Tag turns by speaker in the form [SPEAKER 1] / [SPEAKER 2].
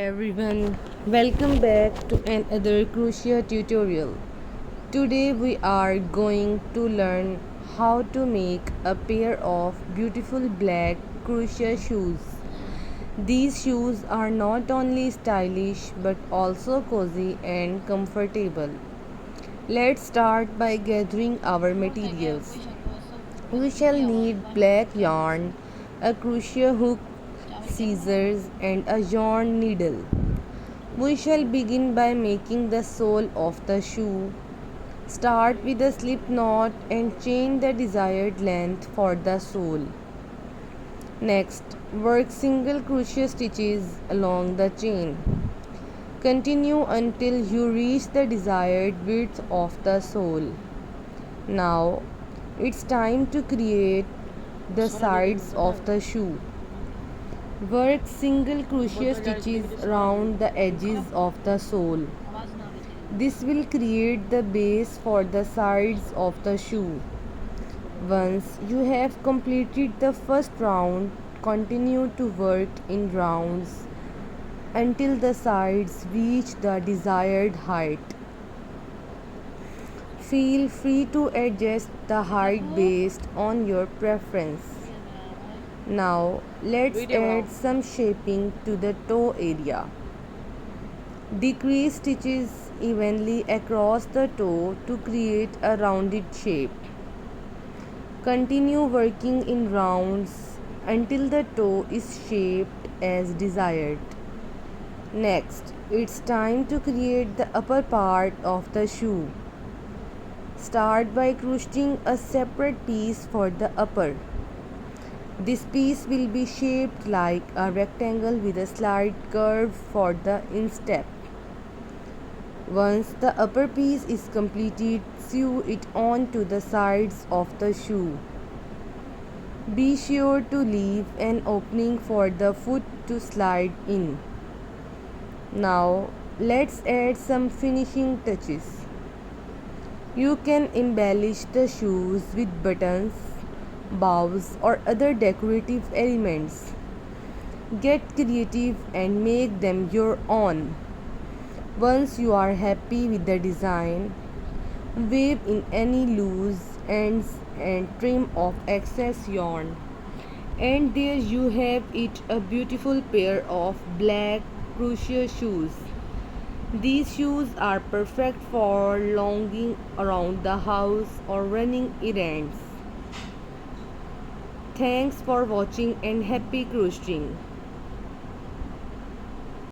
[SPEAKER 1] everyone, welcome back to another crochet tutorial. Today we are going to learn how to make a pair of beautiful black crochet shoes. These shoes are not only stylish but also cozy and comfortable. Let's start by gathering our materials. We shall need black yarn, a crochet hook, scissors and a yarn needle. We shall begin by making the sole of the shoe. Start with a slip knot and chain the desired length for the sole. Next, work single crochet stitches along the chain. Continue until you reach the desired width of the sole. Now, it's time to create the sides of the shoe. Work single crochet stitches around the edges of the sole. This will create the base for the sides of the shoe. Once you have completed the first round, continue to work in rounds until the sides reach the desired height. Feel free to adjust the height based on your preference. Now let's add some shaping to the toe area. Decrease stitches evenly across the toe to create a rounded shape. Continue working in rounds until the toe is shaped as desired. Next, it's time to create the upper part of the shoe. Start by crocheting a separate piece for the upper. This piece will be shaped like a rectangle with a slight curve for the instep. Once the upper piece is completed, sew it onto the sides of the shoe. Be sure to leave an opening for the foot to slide in. Now, let's add some finishing touches. You can embellish the shoes with buttons, bows or other decorative elements. Get creative and make them your own. Once you are happy with the design, weave in any loose ends and trim off excess yarn. And there you have it, a beautiful pair of black crochet shoes. These shoes are perfect for lounging around the house or running errands. Thanks for watching and happy crocheting.